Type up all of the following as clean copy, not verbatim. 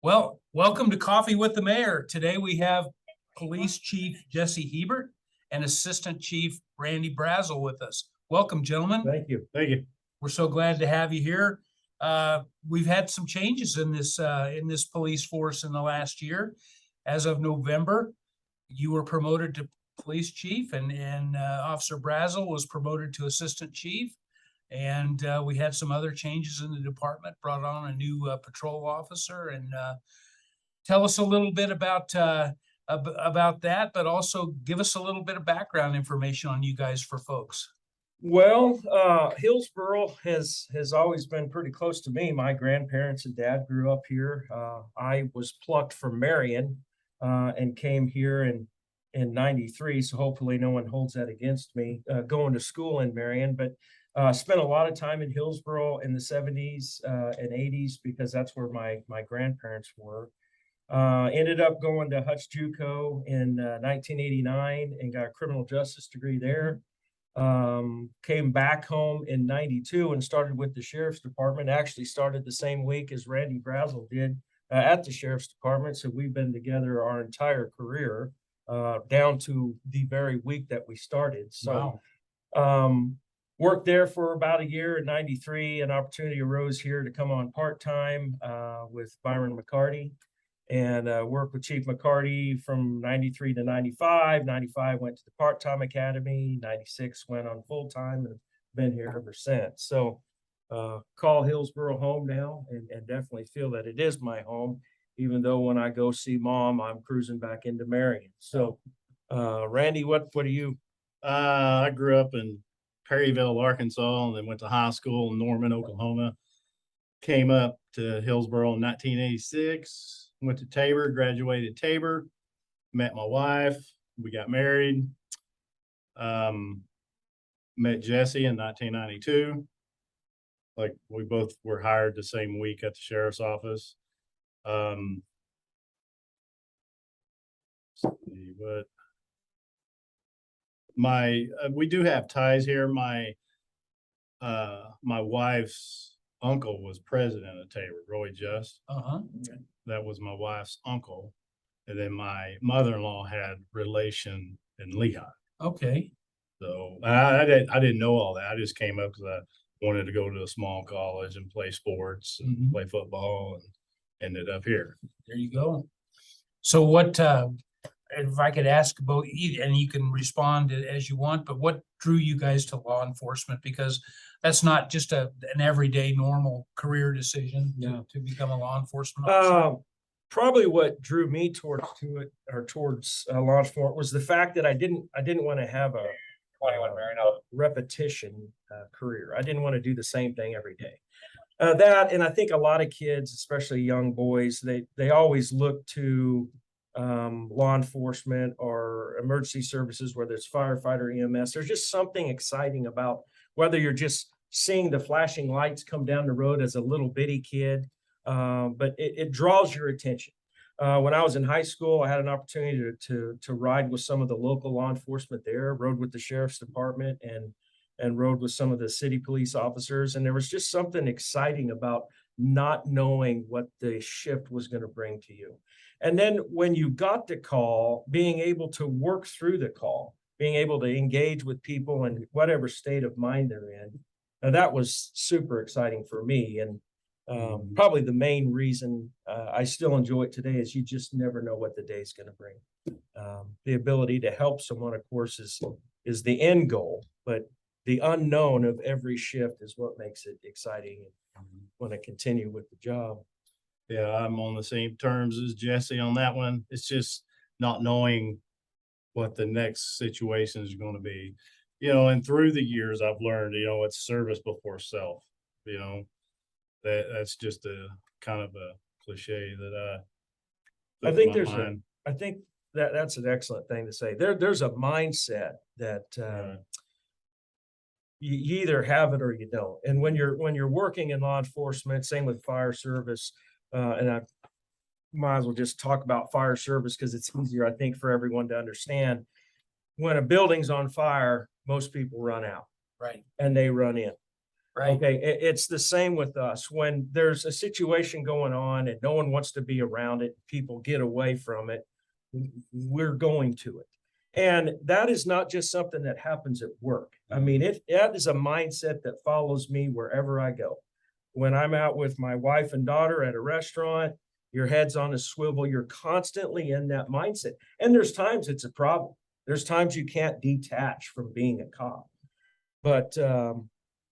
Well, welcome to Coffee with the Mayor. Today we have Police Chief Jessey Hiebert and Assistant Chief Randy Brazel with us. Welcome, gentlemen. Thank you. Thank you. We're so glad to have you here. We've had some changes in this police force in the last year. As of November, you were promoted to police chief, and Officer Brazel was promoted to assistant chief. And we had some other changes in the department, brought on a new patrol officer, and tell us a little bit about that, but also give us a little bit of background information on you guys for folks. Well, Hillsboro has always been pretty close to me. My grandparents and dad grew up here. I was plucked from Marion and came here in '93. So hopefully no one holds that against me going to school in Marion. But spent a lot of time in Hillsboro in the '70s and '80s because that's where my grandparents were. Ended up going to Hutch JUCO in 1989 and got a criminal justice degree there. Came back home in '92 and started with the Sheriff's Department. Actually started the same week as Randy Brazel did at the Sheriff's Department. So we've been together our entire career down to the very week that we started. So worked there for about a year in '93. An opportunity arose here to come on part-time with Byron McCarty. And worked with Chief McCarty from '93 to '95. '95 went to the part-time academy. '96 went on full-time and been here ever since. So call Hillsboro home now and definitely feel that it is my home, even though when I go see mom, I'm cruising back into Marion. So Randy, what are you? I grew up in Perryville, Arkansas, and then went to high school in Norman, Oklahoma. Came up to Hillsboro in 1986. Went to Tabor, graduated Tabor, met my wife, we got married, met Jesse in 1992. Like we both were hired the same week at the sheriff's office. We do have ties here. My wife's uncle was president of Tabor, Roy Just. That was my wife's uncle. And then my mother-in-law had relation in Lehigh. Okay. So I didn't know all that. I just came up because I wanted to go to a small college and play sports and play football, and ended up here. There you go. So what, if I could ask about, and you can respond as you want, but what drew you guys to law enforcement? Because that's not just an everyday normal career decision to become a law enforcement officer. Probably what drew me towards law enforcement was the fact that I didn't want to have a repetition career. I didn't want to do the same thing every day. That, and I think a lot of kids, especially young boys, they always look to law enforcement or emergency services, whether it's firefighter, EMS. There's just something exciting about whether you're just seeing the flashing lights come down the road as a little bitty kid, but it draws your attention. When I was in high school, I had an opportunity to ride with some of the local law enforcement there, rode with the Sheriff's Department and rode with some of the city police officers. And there was just something exciting about not knowing what the shift was going to bring to you. And then when you got the call, being able to work through the call, being able to engage with people in whatever state of mind they're in, that was super exciting for me. And probably the main reason I still enjoy it today is you just never know what the day is going to bring. The ability to help someone, of course, is the end goal, but the unknown of every shift is what makes it exciting and want to continue with the job. Yeah, I'm on the same terms as Jesse on that one. It's just not knowing what the next situation is going to be. And through the years I've learned, it's service before self. That's just a kind of a cliche that I think that's an excellent thing to say. There's a mindset that you either have it or you don't. And when you're working in law enforcement, same with fire service, and I might as well just talk about fire service because it's easier, I think, for everyone to understand. When a building's on fire, most people run out. Right. And they run in. Right. Okay, it's the same with us. When there's a situation going on and no one wants to be around it, people get away from it, we're going to it. And that is not just something that happens at work. I mean, that is a mindset that follows me wherever I go. When I'm out with my wife and daughter at a restaurant, your head's on a swivel, you're constantly in that mindset. And there's times it's a problem. There's times you can't detach from being a cop. But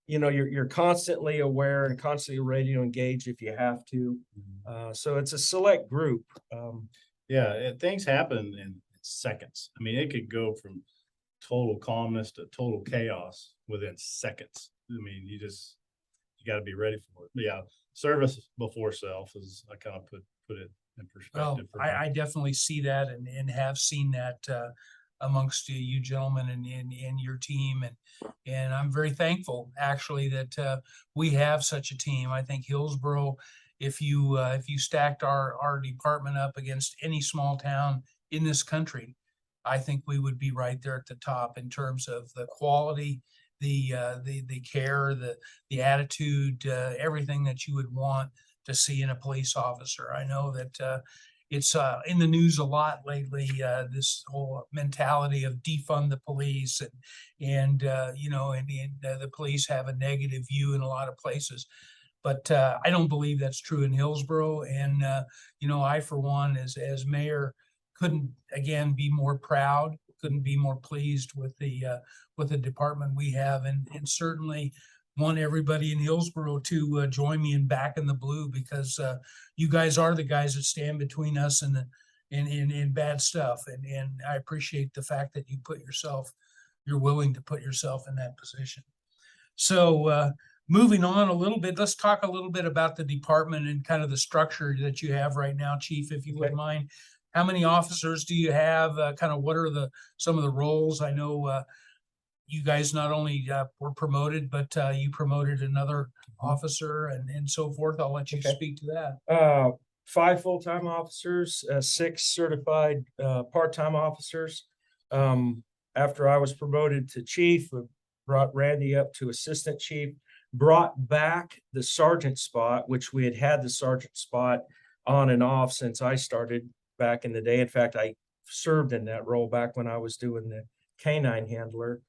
you know, you're constantly aware and constantly ready to engage if you have to. So it's a select group. Yeah, things happen in seconds. I mean, it could go from total calmness to total chaos within seconds. I mean, you got to be ready for it. But yeah, service before self is, I kind of put it in Well, perspective for me. I definitely see that and have seen that amongst you gentlemen and in your team. And I'm very thankful actually that we have such a team. I think Hillsboro, if you stacked our department up against any small town in this country, I think we would be right there at the top in terms of the quality, the care, the attitude, everything that you would want to see in a police officer. I know that it's in the news a lot lately, this whole mentality of defund the police and you know, and the police have a negative view in a lot of places. But I don't believe that's true in Hillsboro. And you know, I, for one, as mayor, couldn't again be more proud, couldn't be more pleased with the department we have, and certainly want everybody in Hillsboro to join me in back in the blue, because you guys are the guys that stand between us and in bad stuff. And I appreciate the fact that you're willing to put yourself in that position. So moving on a little bit, let's talk a little bit about the department and kind of the structure that you have right now, Chief, if you wouldn't mind. How many officers do you have? Kind of what are some of the roles? I know you guys not only were promoted, but you promoted another officer and so forth. I'll let you speak to that. 5 full-time officers, 6 certified part-time officers. After I was promoted to chief, we brought Randy up to assistant chief, brought back the sergeant spot, which we had the sergeant spot on and off since I started back in the day. In fact, I served in that role back when I was doing the canine handler.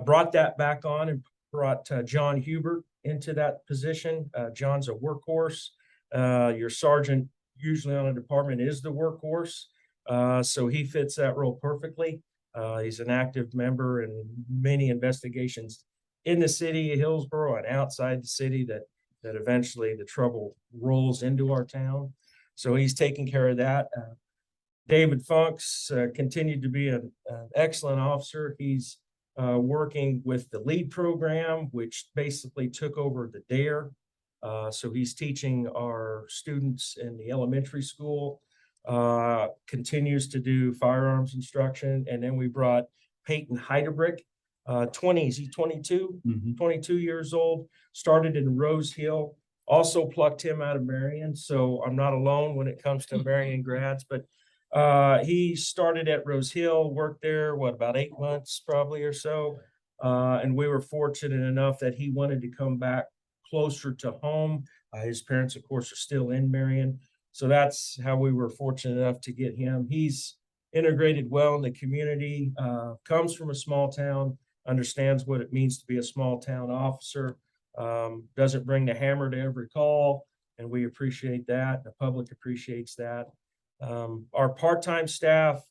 Brought that back on and brought John Hiebert into that position. John's a workhorse. Your sergeant usually on a department is the workhorse. So he fits that role perfectly. He's an active member in many investigations in the city of Hillsboro and outside the city that eventually the trouble rolls into our town. So he's taking care of that. David Funks continued to be an excellent officer. He's working with the LEAD program, which basically took over the DARE. So he's teaching our students in the elementary school, continues to do firearms instruction. And then we brought Peyton Heidebrick, 20s, he's 22, 22 years old, started in Rose Hill, also plucked him out of Marion. So I'm not alone when it comes to Marion grads, but he started at Rose Hill, worked there, about 8 months probably or so. And we were fortunate enough that he wanted to come back closer to home. His parents, of course, are still in Marion. So that's how we were fortunate enough to get him. He's integrated well in the community, comes from a small town, understands what it means to be a small town officer, doesn't bring the hammer to every call. And we appreciate that. The public appreciates that. Our part-time staff,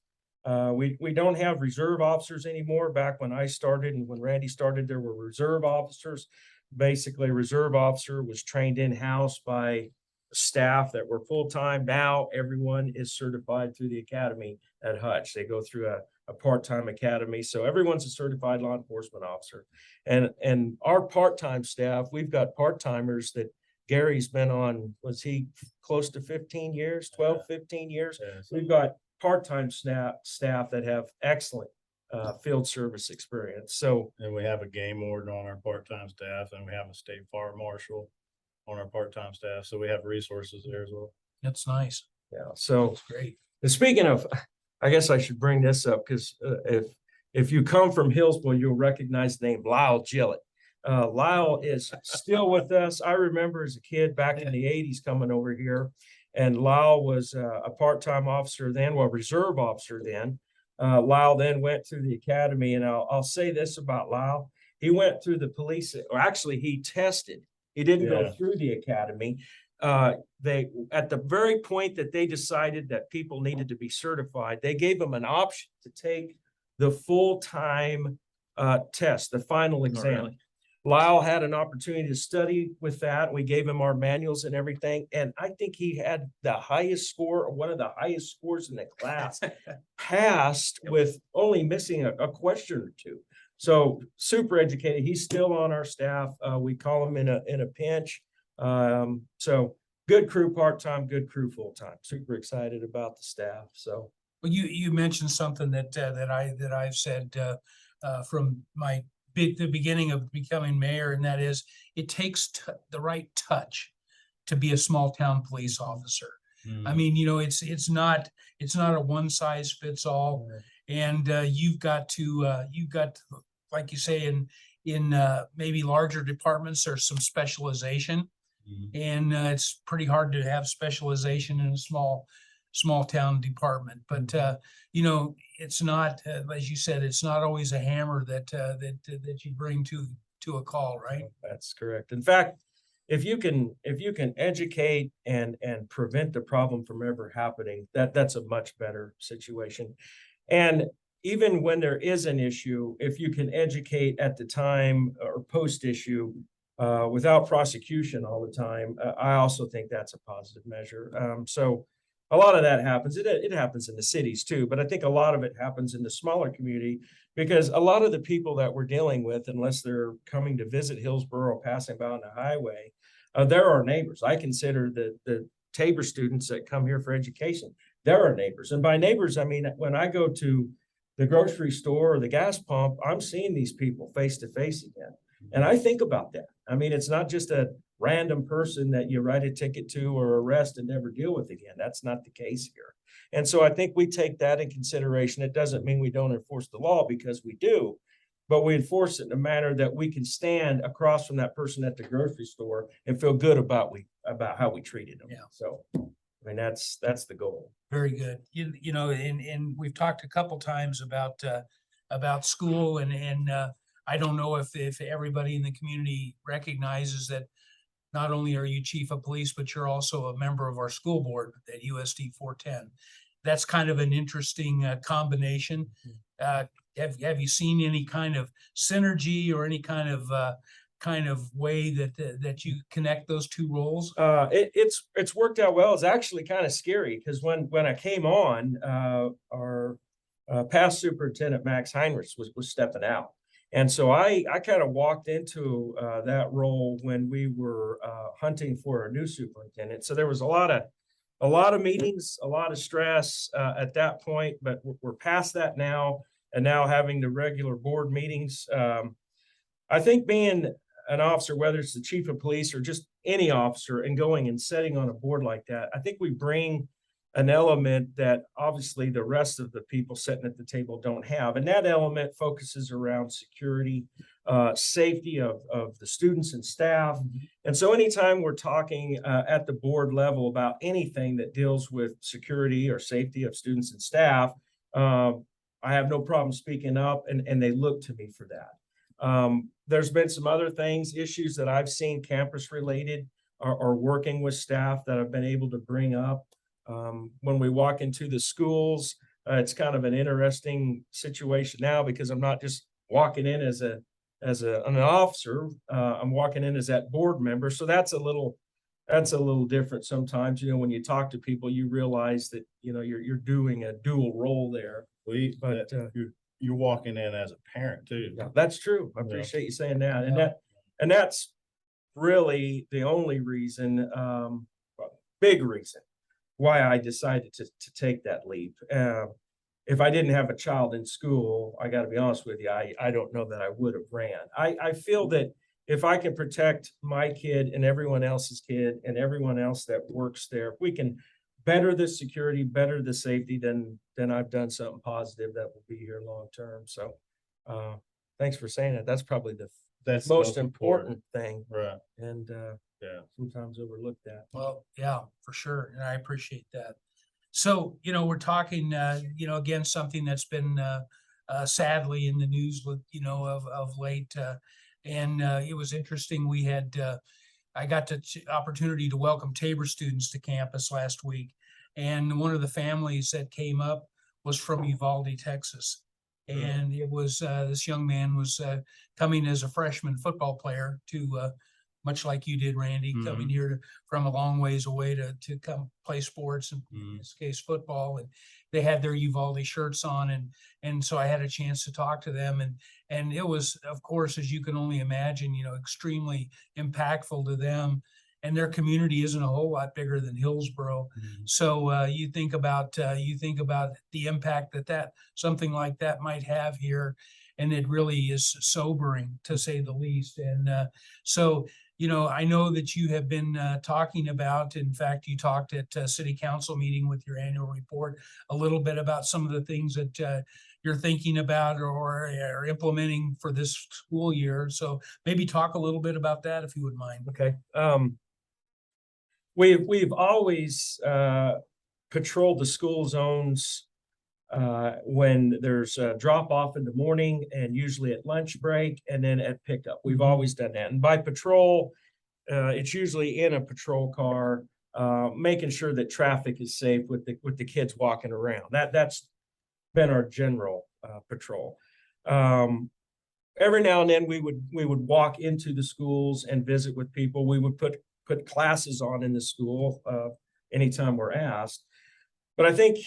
we don't have reserve officers anymore. Back when I started and when Randy started, there were reserve officers. Basically, a reserve officer was trained in-house by staff that were full-time. Now everyone is certified through the academy at Hutch. They go through a part-time academy. So everyone's a certified law enforcement officer. And our part-time staff, we've got part-timers that Gary's been on, was he close to 15 years, 12, 15 years? Yeah, We've got part-time staff that have excellent field service experience. So, and we have a game warden on our part-time staff, and we have a state fire marshal on our part-time staff. So we have resources there as well. That's nice. yeah, so That's great. and speaking of, I guess I should bring this up because if you come from Hillsboro, you'll recognize the name Lyle Jelly. Lyle is still with us. I remember as a kid back in the 80s coming over here, and Lyle was a part-time officer then, well, reserve officer then. Lyle then went through the academy, and I'll say this about Lyle. He went through the police, or actually he tested. He didn't go Yeah. through the academy. They, at the very point that they decided that people needed to be certified, they gave him an option to take the full-time test, the final exam. really? Lyle had an opportunity to study with that. We gave him our manuals and everything. And I think he had the highest score, or one of the highest scores in the class, passed with only missing a question or two. So super educated. He's still on our staff. We call him in a pinch. So good crew part-time, good crew full-time. Super excited about the staff. So. Well, you mentioned something that I've said from the beginning of becoming mayor, and that is it takes the right touch to be a small town police officer. I mean, you know, it's not a one size fits all, and you've got to, like you say, in maybe larger departments, there's some specialization, and it's pretty hard to have specialization in a small town department. But you know, it's not, as you said, it's not always a hammer that you bring to a call, right? That's correct. In fact, if you can educate and prevent the problem from ever happening, that's a much better situation. And even when there is an issue, if you can educate at the time or post issue without prosecution all the time, I also think that's a positive measure. So a lot of that happens. It happens in the cities too, but I think a lot of it happens in the smaller community, because a lot of the people that we're dealing with, unless they're coming to visit Hillsboro, passing by on the highway, they're our neighbors. I consider the Tabor students that come here for education, they're our neighbors. And by neighbors, I mean, when I go to the grocery store or the gas pump, I'm seeing these people face to face again. And I think about that. I mean, it's not just a random person that you write a ticket to or arrest and never deal with again. That's not the case here. And so I think we take that in consideration. It doesn't mean we don't enforce the law, because we do, but we enforce it in a manner that we can stand across from that person at the grocery store and feel good about how we treated them. Yeah. So, I mean, that's the goal. Very good. You know, and we've talked a couple times about school, and I don't know if everybody in the community recognizes that not only are you chief of police, but you're also a member of our school board at USD 410. That's kind of an interesting combination. Have you seen any kind of synergy or any kind of way that you connect those two roles? It's worked out well. It's actually kind of scary, because when I came on, our past superintendent Max Heinrich was stepping out. And so I kind of walked into that role when we were hunting for a new superintendent. So there was a lot of meetings, a lot of stress at that point, but we're past that now, and now having the regular board meetings. I think being an officer, whether it's the chief of police or just any officer, and going and sitting on a board like that, I think we bring an element that obviously the rest of the people sitting at the table don't have. And that element focuses around security, safety of the students and staff. And so anytime we're talking at the board level about anything that deals with security or safety of students and staff, I have no problem speaking up, and they look to me for that. There's been some other things, issues that I've seen campus related or working with staff that I've been able to bring up. When we walk into the schools, it's kind of an interesting situation now, because I'm not just walking in as an officer. I'm walking in as that board member. So that's a little different sometimes. You know, when you talk to people, you realize that, you know, you're doing a dual role there. But You're walking in as a parent too. yeah, that's true. I appreciate you saying that. And that's really the only reason, big reason why I decided to take that leap. If I didn't have a child in school, I got to be honest with you, I don't know that I would have ran. I feel that if I can protect my kid and everyone else's kid and everyone else that works there, if we can better the security, better the safety, then I've done something positive that will be here long term. So thanks for saying that. That's probably That's the most important thing, Right, and yeah. sometimes overlooked that. Well, yeah, for sure. And I appreciate that. So, we're talking, again, something that's been, sadly in the news with, of late, and, it was interesting. We had, I got the opportunity to welcome Tabor students to campus last week. And one of the families that came up was from Uvalde, Texas. And it was, this young man was, coming as a freshman football player to, much like you did, Randy, coming here from a long ways away to come play sports, and in this case, football. And they had their Uvalde shirts on. And so I had a chance to talk to them, and it was, of course, as you can only imagine, extremely impactful to them. And their community isn't a whole lot bigger than Hillsboro. So you think about the impact that something like that might have here, and it really is sobering, to say the least. And so I know that you have been talking about, in fact, you talked at city council meeting with your annual report a little bit about some of the things that you're thinking about or implementing for this school year. So maybe talk a little bit about that, if you would mind. Okay. We've always patrolled the school zones when there's a drop off in the morning, and usually at lunch break, and then at pickup. We've always done that. And by patrol, it's usually in a patrol car, making sure that traffic is safe with the kids walking around. That's been our general patrol. Every now and then we would walk into the schools and visit with people. We would put classes on in the school anytime we're asked. But I think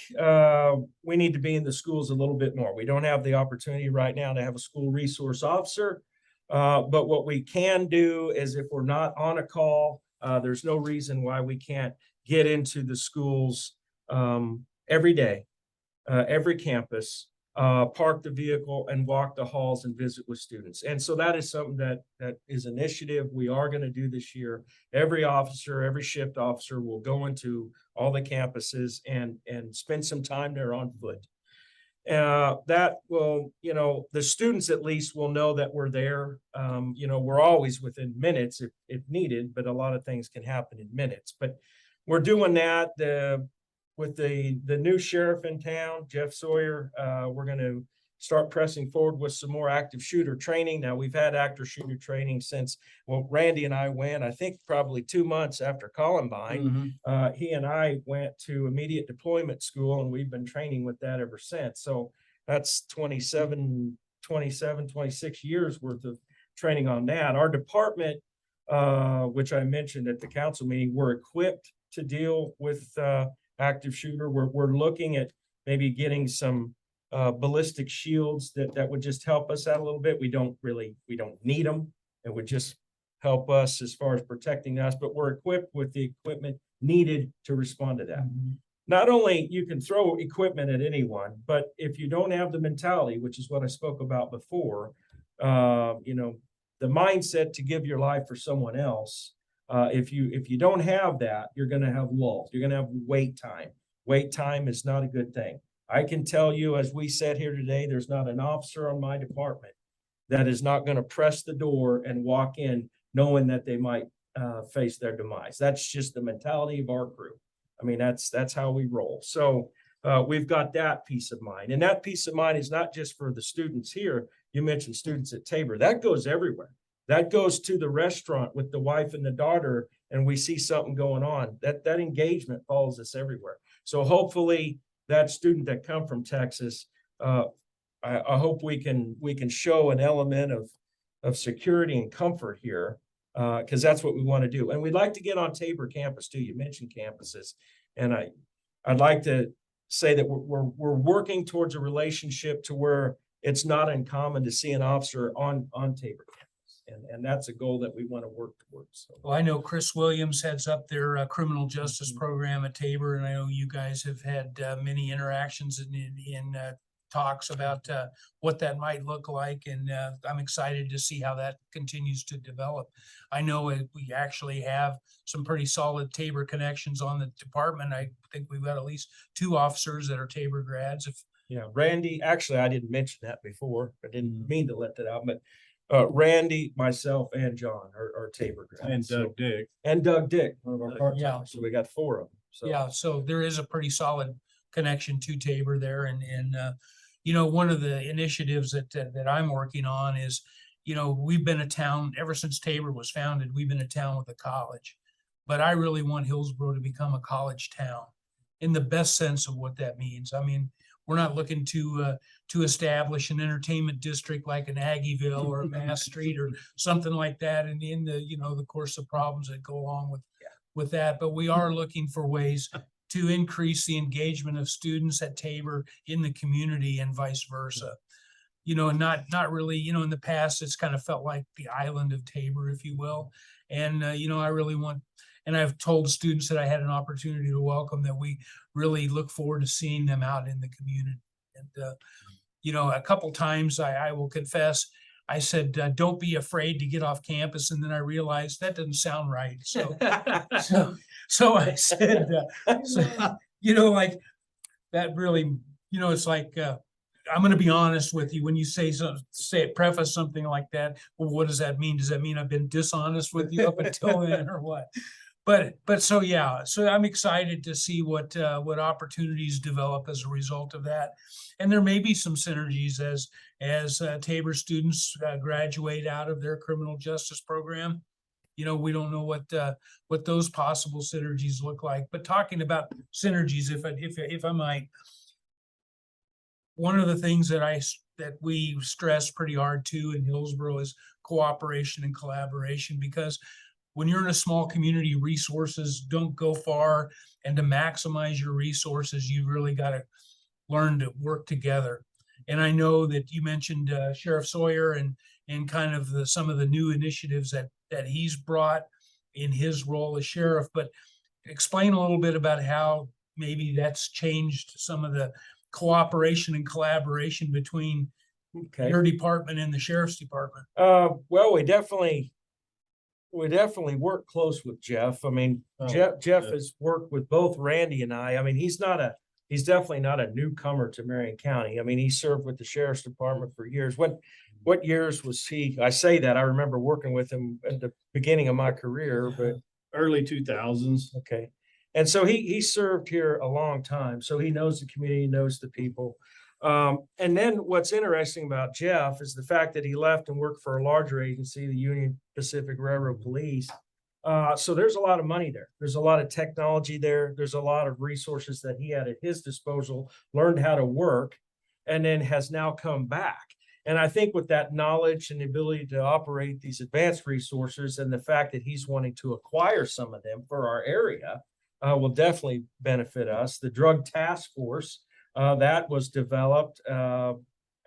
we need to be in the schools a little bit more. We don't have the opportunity right now to have a school resource officer. But what we can do is, if we're not on a call, there's no reason why we can't get into the schools every day, every campus, park the vehicle and walk the halls and visit with students. And so that is something that is an initiative we are going to do this year. Every officer, every shift officer will go into all the campuses and spend some time there on foot. That will, the students at least will know that we're there. We're always within minutes if needed, but a lot of things can happen in minutes. But we're doing that. With the new sheriff in town, Jeff Sawyer, we're going to start pressing forward with some more active shooter training. Now, we've had active shooter training since, Randy and I went, I think probably 2 months after Columbine. He and I went to immediate deployment school, and we've been training with that ever since. So that's 26 years worth of training on that. Our department, which I mentioned at the council meeting, we're equipped to deal with active shooter. We're looking at maybe getting some ballistic shields that would just help us out a little bit. We don't need them. It would just help us as far as protecting us, but we're equipped with the equipment needed to respond to that. Not only you can throw equipment at anyone, but if you don't have the mentality, which is what I spoke about before, the mindset to give your life for someone else. If you don't have that, you're going to have lulls. You're going to have wait time. Wait time is not a good thing. I can tell you, as we sat here today, there's not an officer on my department that is not going to press the door and walk in knowing that they might face their demise. That's just the mentality of our crew. I mean, that's how we roll. So we've got that peace of mind. And that peace of mind is not just for the students here. You mentioned students at Tabor. That goes everywhere. That goes to the restaurant with the wife and the daughter, and we see something going on. That engagement follows us everywhere. So hopefully that student that come from Texas, I hope we can show an element of security and comfort here, because that's what we want to do. And we'd like to get on Tabor campus too. You mentioned campuses, and I'd like to say that we're working towards a relationship to where it's not uncommon to see an officer on Tabor campus. And that's a goal that we want to work towards. So. Well, I know Chris Williams heads up their criminal justice program at Tabor, and I know you guys have had many interactions in talks about what that might look like, and I'm excited to see how that continues to develop. I know we actually have some pretty solid Tabor connections on the department. I think we've got at least 2 officers that are Tabor grads. Yeah, Randy, actually, I didn't mention that before. I didn't mean to let that out, but Randy, myself, and John are Tabor grads. And So- Doug Dick. and Doug Dick, one of our part-timers. Yeah. So we got 4 of them. So Yeah, so there is a pretty solid connection to Tabor there, and you know, one of the initiatives that I'm working on is, you know, we've been a town ever since Tabor was founded. We've been a town with a college, but I really want Hillsboro to become a college town in the best sense of what that means. I mean, we're not looking to establish an entertainment district like an Aggieville or a Mass Street or something like that, and in the, you know, the course of problems that go along with that, but we are looking for ways to increase the engagement of students at Tabor in the community and vice versa. You know, not really, you know, in the past, it's kind of felt like the island of Tabor, if you will. And, you know, I really want, and I've told students that I had an opportunity to welcome, that we really look forward to seeing them out in the community. And, you know, a couple times I will confess, I said, don't be afraid to get off campus. And then I realized that doesn't sound right. So, so I said, you know, like that really, you know, it's like, I'm going to be honest with you. When you preface something like that, well, what does that mean? Does that mean I've been dishonest with you up until then, or what? But so, yeah, so I'm excited to see what opportunities develop as a result of that. And there may be some synergies as Tabor students graduate out of their criminal justice program. You know, we don't know what those possible synergies look like. But talking about synergies, if I might, one of the things that we stress pretty hard too in Hillsboro is cooperation and collaboration, because when you're in a small community, resources don't go far, and to maximize your resources, you really got to learn to work together. And I know that you mentioned Sheriff Sawyer and kind of some of the new initiatives that he's brought in his role as sheriff, but explain a little bit about how maybe that's changed some of the cooperation and collaboration between your department and the sheriff's department. Well, we definitely work close with Jeff. I mean, Jeff has worked with both Randy and I. I mean, he's definitely not a newcomer to Marion County. I mean, he served with the sheriff's department for years. What years was he? I say that I remember working with him at the beginning of my career, but Early 2000s. okay. And so he served here a long time. So he knows the community, knows the people. And then what's interesting about Jeff is the fact that he left and worked for a larger agency, the Union Pacific Railroad Police. So there's a lot of money there. There's a lot of technology there. There's a lot of resources that he had at his disposal, learned how to work, and then has now come back. And I think with that knowledge and the ability to operate these advanced resources, and the fact that he's wanting to acquire some of them for our area, will definitely benefit us. The drug task force that was developed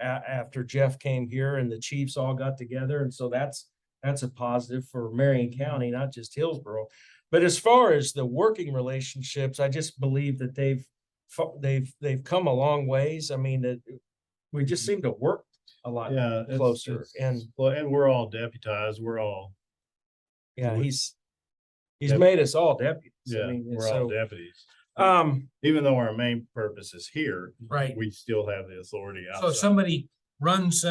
after Jeff came here, and the chiefs all got together, and so that's a positive for Marion County, not just Hillsboro. But as far as the working relationships, I just believe that they've come a long ways. I mean, that we just seem to work a lot closer, and we're all deputized. We're all he's made us all deputies. Yeah, I mean, we're all deputies. Even though our main purpose is here, Right. we still have the authority outside. So if somebody runs,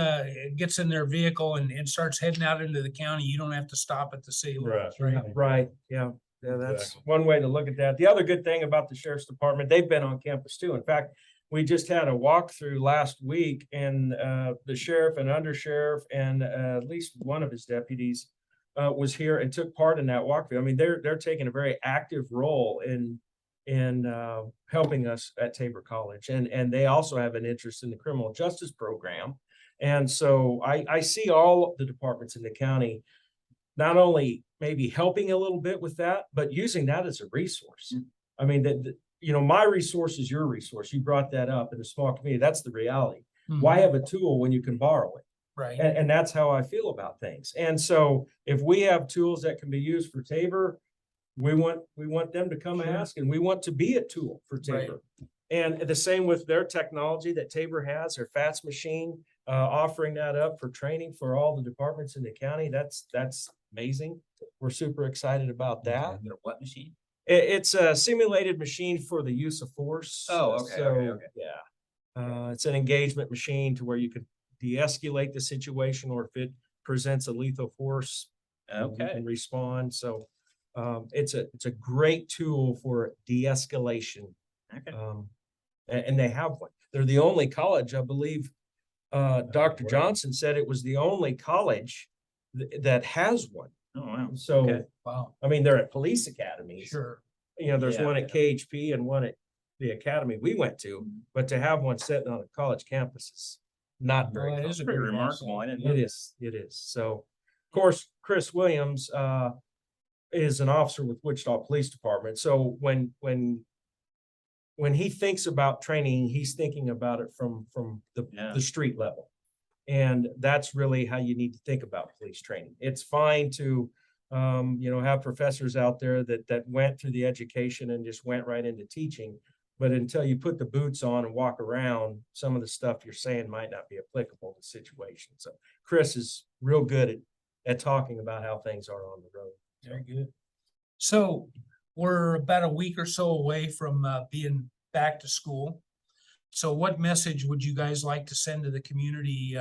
gets in their vehicle and starts heading out into the county, you don't have to stop at the city limits, right? Right, yeah. Yeah, that's Exactly. one way to look at that. The other good thing about the sheriff's department, they've been on campus too. In fact, we just had a walkthrough last week, and the sheriff and undersheriff and at least one of his deputies was here and took part in that walkthrough. I mean, they're taking a very active role in helping us at Tabor College, and they also have an interest in the criminal justice program. And so I see all the departments in the county not only maybe helping a little bit with that, but using that as a resource. I mean, you know, my resource is your resource. You brought that up in a small community. That's the reality. Why have a tool when you can borrow it? Right. And that's how I feel about things. And so if we have tools that can be used for Tabor, we want them to come ask, and we want to be a tool for Tabor. Right. And the same with their technology that Tabor has, their FATS machine, offering that up for training for all the departments in the county. That's amazing. We're super excited about that. What machine? It's a simulated machine for the use of force. Oh, okay. So, Okay. yeah. It's an engagement machine to where you could de-escalate the situation, or if it presents a lethal force, we Okay. can respond. So it's a great tool for de-escalation. Okay. And they have one. They're the only college, I believe. Dr. wow. Johnson said it was the only college that has one. Oh, wow. So, Okay. Wow, I mean, they're at police academies. sure. You know, there's Yeah, one at KHP and one at the academy we went to, but to have one sitting on a college campus is not very Well, that common. is a Pretty great remarkable. asset. I didn't know. It is, it is. So, of course, Chris Williams, is an officer with Wichita Police Department. So when he thinks about training, he's thinking about it from Yeah. the street level. And that's really how you need to think about police training. It's fine to, have professors out there that went through the education and just went right into teaching. But until you put the boots on and walk around, some of the stuff you're saying might not be applicable to situations. So Chris is real good at talking about how things are on the road. Very good. So we're about a week or so away from being back to school. So what message would you guys like to send to the community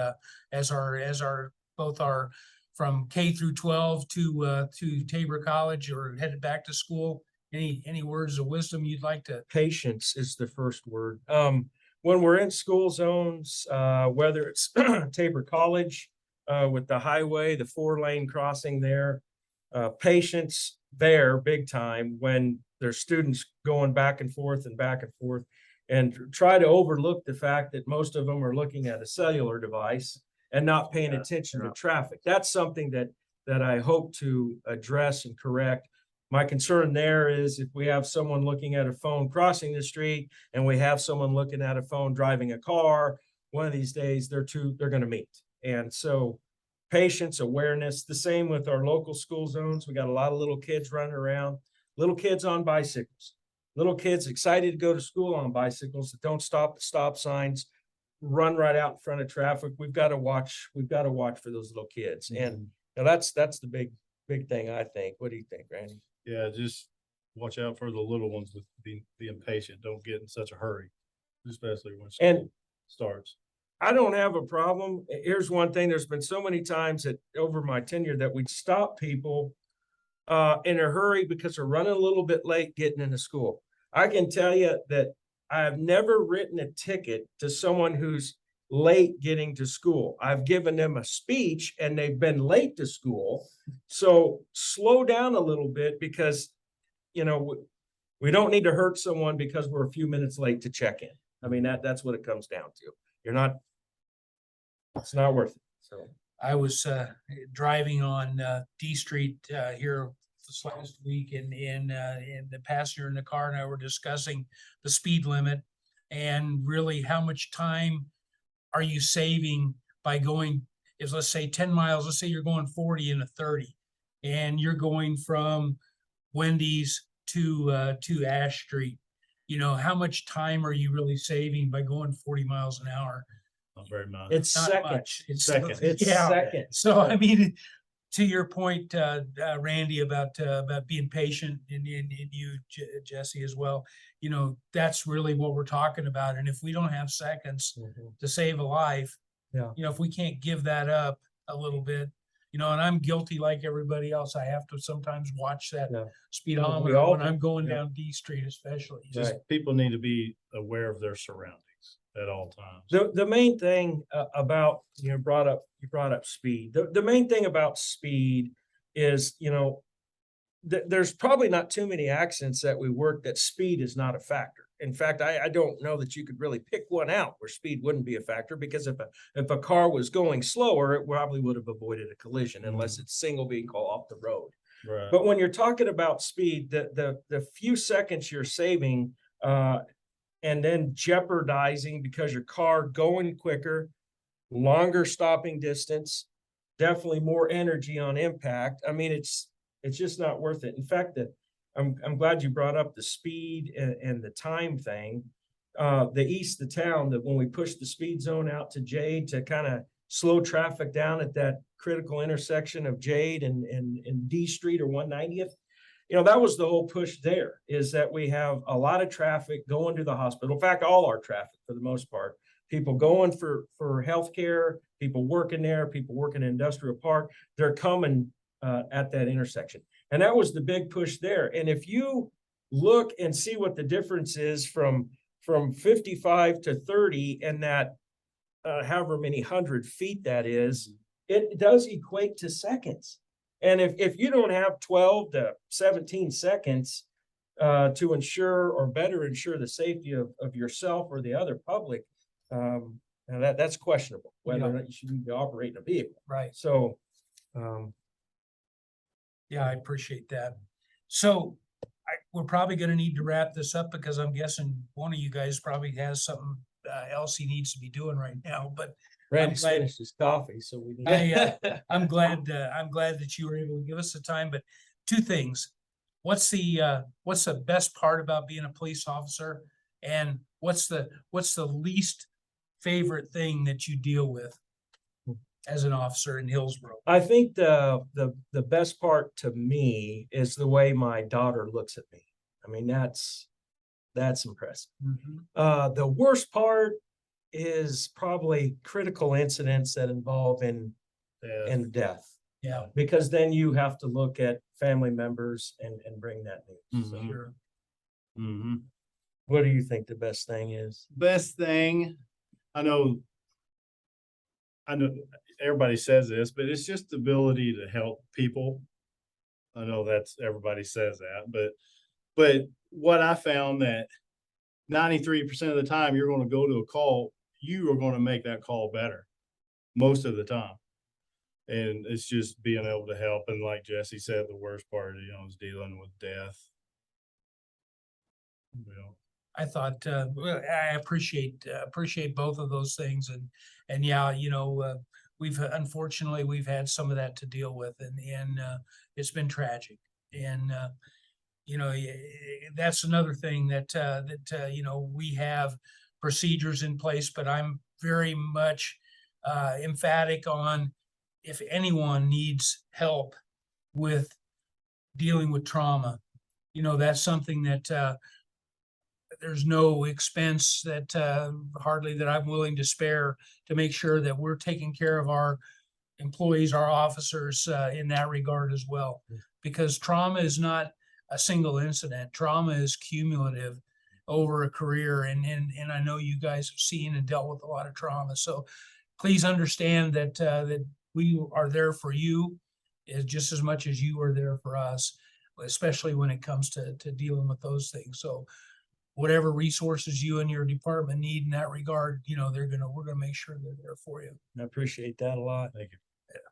as our both our from K through 12 to Tabor College or headed back to school? Any words of wisdom you'd like to? Patience is the first word. When we're in school zones, whether it's Tabor College, with the highway, the 4-lane crossing there, patience there big time when there's students going back and forth, and try to overlook the fact that most of them are looking at a cellular device and not paying Yeah, attention to yeah. traffic. That's something that I hope to address and correct. My concern there is if we have someone looking at a phone crossing the street and we have someone looking at a phone driving a car, one of these days they're going to meet. And so patience, awareness, the same with our local school zones. We got a lot of little kids running around, little kids on bicycles, little kids excited to go to school on bicycles that don't stop at stop signs, run right out in front of traffic. We've got to watch for those little kids. And now that's the big thing, I think. What do you think, Randy? Yeah, just watch out for the little ones with being impatient. Don't get in such a hurry, especially when And- school starts. I don't have a problem. Here's one thing. There's been so many times that over my tenure that we'd stop people in a hurry because they're running a little bit late getting into school. I can tell you that I have never written a ticket to someone who's late getting to school. I've given them a speech and they've been late to school. So slow down a little bit because, we don't need to hurt someone because we're a few minutes late to check in. I mean, that's what it comes down to. It's not worth it. So I was driving on D Street here this last week, and the passenger in the car and I were discussing the speed limit and really how much time are you saving by going, if let's say 10 miles, let's say you're going 40 in a 30, and you're going from Wendy's to Ash Street. How much time are you really saving by going 40 miles an hour? Not very much. it's Not seconds. much. It's Seconds. It's yeah. seconds. So I mean, to your point, Randy, about being patient, and you, Jesse, as well. That's really what we're talking about. And if we don't have seconds Mhm. to save a life, Yeah. if we can't give that up a little bit, and I'm guilty like everybody else. I have to sometimes watch that Yeah. speedometer all when do. I'm going Yeah. down D Street, especially. Just Right. people need to be aware of their surroundings at all times. The main thing about, you brought up speed. The main thing about speed is, there's probably not too many accidents that we work that speed is not a factor. In fact, I don't know that you could really pick one out where speed wouldn't be a factor, because if a car was going slower, it probably would have avoided a collision unless it's single vehicle off the road. Right. But when you're talking about speed, the few seconds you're saving, and then jeopardizing because your car going quicker, longer stopping distance, definitely more energy on impact. I mean, it's just not worth it. In fact, I'm glad you brought up the speed and the time thing. The east of town, that when we pushed the speed zone out to Jade to kind of slow traffic down at that critical intersection of Jade and D Street or 190th, that was the whole push there, is that we have a lot of traffic going to the hospital. In fact, all our traffic for the most part people going for healthcare, people working there, people working in industrial park, they're coming at that intersection. And that was the big push there. And if you look and see what the difference is from 55 to 30 and that however many 100 feet that is, it does equate to seconds. And if you don't have 12 to 17 seconds to ensure or better ensure the safety of yourself or the other public, and that's questionable, whether or not you should be operating a vehicle. Right. So, Yeah, I appreciate that. So we're probably gonna need to wrap this up because I'm guessing one of you guys probably has something else he needs to be doing right now, but Randy's glad- finished his coffee, so we need. I'm glad that you were able to give us the time, but two things. What's the best part about being a police officer? And what's the least favorite thing that you deal with as an officer in Hillsboro? I think the best part to me is the way my daughter looks at me. I mean, that's impressive. The worst part is probably critical incidents that involve in death, Yeah, because then you have to look at family members and bring that news. So, Mhm. sure. what do you think the best thing is? Best thing, I know everybody says this, but it's just the ability to help people. I know everybody says that, but what I found that 93% of the time you're going to go to a call, you are going to make that call better most of the time. And it's just being able to help. And like Jesse said, the worst part, is dealing with death. I thought, well, I appreciate both of those things, and yeah, unfortunately we've had some of that to deal with, and it's been tragic, and that's another thing that we have procedures in place, but I'm very much emphatic on if anyone needs help with dealing with trauma, that's something that there's no expense that hardly that I'm willing to spare to make sure that we're taking care of our employees, our officers in that regard as well. Because trauma is not a single incident. Trauma is cumulative over a career. And I know you guys have seen and dealt with a lot of trauma. So please understand that we are there for you just as much as you are there for us, especially when it comes to dealing with those things. So whatever resources you and your department need in that regard, we're gonna make sure they're there for you. I appreciate that a lot. Thank you.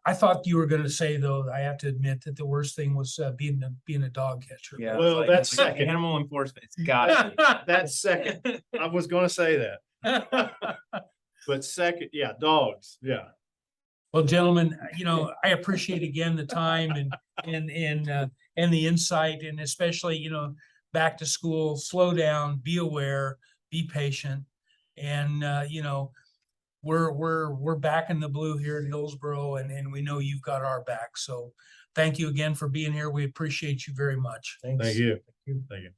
I thought you were gonna say, though, I have to admit that the worst thing was being a dog catcher. Yeah. Well, it's that's it's like second. animal enforcement. It's gotta be. That's second. I was going to say that, but second, yeah, dogs. Yeah. Well, gentlemen, I appreciate again the time and the insight, and especially, back to school, slow down, be aware, be patient. And, we're back in the blue here at Hillsboro, and we know you've got our back. So thank you again for being here. We appreciate you very much. Thanks. Thank you. you. Thank you.